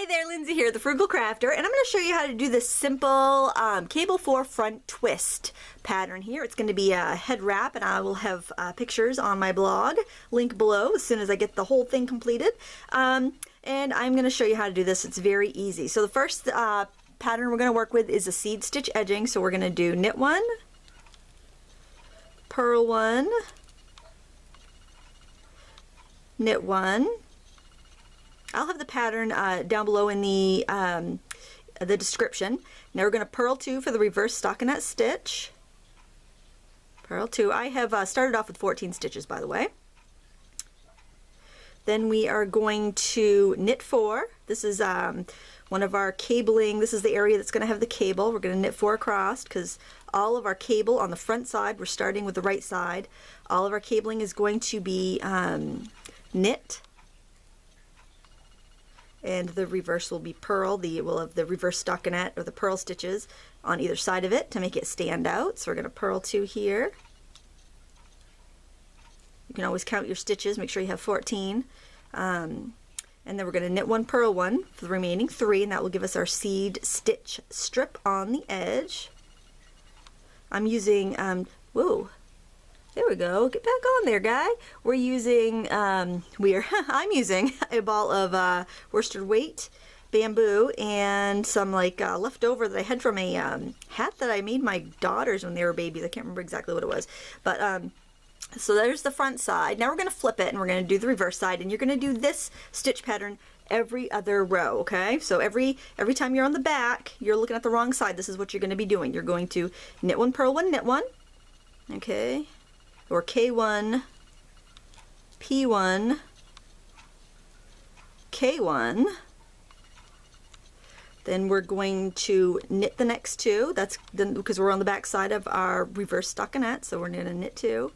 Hi there, Lindsay here, the Frugal Crafter, and I'm going to show you how to do this simple cable 4 front twist pattern here. It's going to be a head wrap, and I will have pictures on my blog, link below as soon as I get the whole thing completed. And I'm going to show you how to do this. It's very easy. So the first pattern we're going to work with is a seed stitch edging. So we're going to do knit 1, purl 1, knit 1. I'll have the pattern down below in the description. Now we're going to purl 2 for the reverse stockinette stitch. Purl 2. I have started off with 14 stitches, by the way. Then we are going to knit 4. This is one of our cabling. This is the area that's going to have the cable. We're going to knit 4 across because all of our cable on the front side, we're starting with the right side, all of our cabling is going to be knit. And the reverse will be purl. We'll have the reverse stockinette or the purl stitches on either side of it to make it stand out. So we're going to purl 2 here. You can always count your stitches, make sure you have 14. And then we're going to knit 1, purl 1 for the remaining 3, and that will give us our seed stitch strip on the edge. I'm using, whoa, there we go, get back on there, guy. We're using, I'm using a ball of worsted weight bamboo and some like leftover that I had from a hat that I made my daughters when they were babies. I can't remember exactly what it was, but so there's the front side. Now we're going to flip it and we're going to do the reverse side, and you're going to do this stitch pattern every other row, okay? So every time you're on the back, you're looking at the wrong side, this is what you're going to be doing. You're going to knit 1, purl 1, knit 1, okay? Or K1, P1, K1. Then we're going to knit the next 2. That's because we're on the back side of our reverse stockinette, so we're going to knit 2.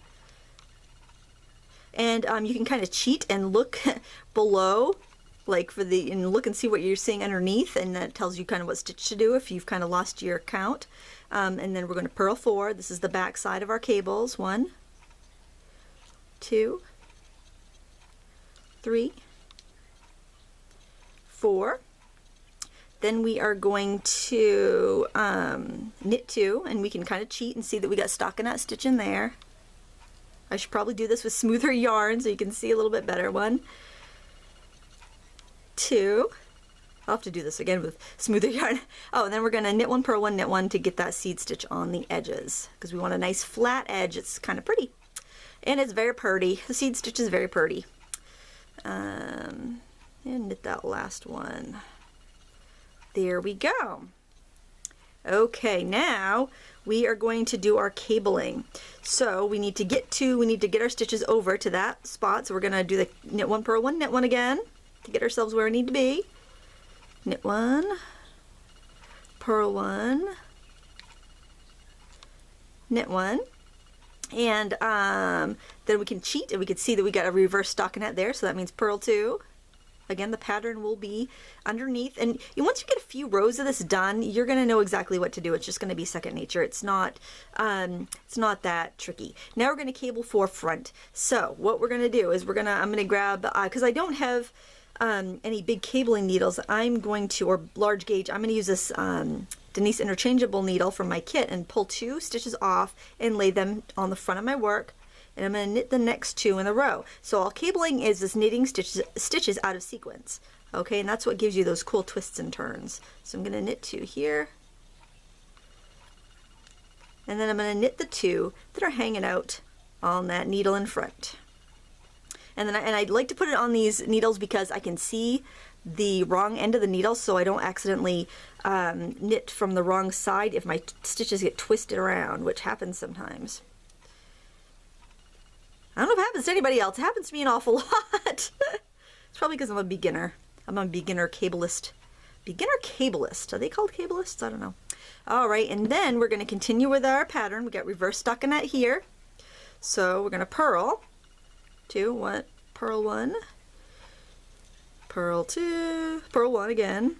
And you can kind of cheat and look below, like and look and see what you're seeing underneath, and that tells you kind of what stitch to do if you've kind of lost your count. And then we're going to purl 4. This is the back side of our cables. 1, 2, 3, 4. Then we are going to knit 2, and we can kind of cheat and see that we got stockinette stitch in there. I should probably do this with smoother yarn so you can see a little bit better. 1, 2. I'll have to do this again with smoother yarn. Oh, and then we're going to knit 1, purl 1, knit 1 to get that seed stitch on the edges because we want a nice flat edge. It's kind of pretty. And it's very pretty. The seed stitch is very pretty. And knit that last one. There we go. Okay, now we are going to do our cabling. So we need to get our stitches over to that spot. So we're going to do the knit 1, purl 1, knit 1 again to get ourselves where we need to be. Knit 1, purl 1, knit 1. And then we can cheat and we can see that we got a reverse stockinette there, so that means purl 2. Again, the pattern will be underneath, and once you get a few rows of this done, you're going to know exactly what to do. It's just going to be second nature. It's not that tricky. Now we're going to cable 4 front. So what we're going to do is I'm going to grab, because I don't have any big cabling needles, or large gauge, I'm going to use this Denise interchangeable needle from my kit and pull 2 stitches off and lay them on the front of my work, and I'm going to knit the next 2 in a row. So all cabling is this knitting stitches out of sequence, okay, and that's what gives you those cool twists and turns. So I'm going to knit 2 here, and then I'm going to knit the 2 that are hanging out on that needle in front. And I like to put it on these needles because I can see the wrong end of the needle, so I don't accidentally knit from the wrong side if my stitches get twisted around, which happens sometimes. I don't know if it happens to anybody else. It happens to me an awful lot. It's probably because I'm a beginner. I'm a beginner cablist. Beginner cablist. Are they called cablists? I don't know. All right, and then we're going to continue with our pattern. We got reverse stockinette here. So we're going to purl 2, 1, purl 1, purl 2, purl 1 again,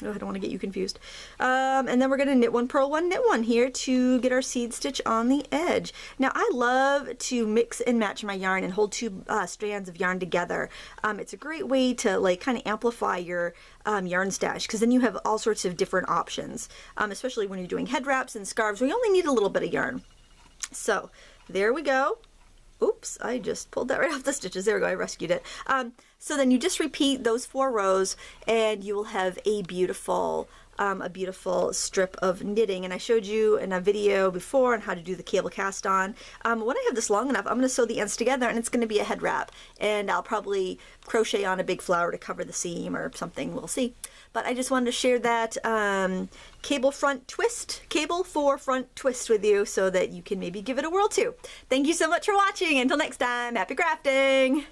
Oh, I don't want to get you confused. And then we're going to knit one, purl one, knit one here to get our seed stitch on the edge. Now I love to mix and match my yarn and hold two strands of yarn together. It's a great way to like kind of amplify your yarn stash, because then you have all sorts of different options, especially when you're doing head wraps and scarves. We only need a little bit of yarn. So there we go. Oops, I just pulled that right off the stitches. There we go, I rescued it. So then you just repeat those 4 rows and you will have a beautiful strip of knitting. And I showed you in a video before on how to do the cable cast on. When I have this long enough, I'm going to sew the ends together and it's going to be a head wrap. And I'll probably crochet on a big flower to cover the seam or something, we'll see. But I just wanted to share that cable for front twist with you so that you can maybe give it a whirl too. Thank you so much for watching. Until next time, happy crafting!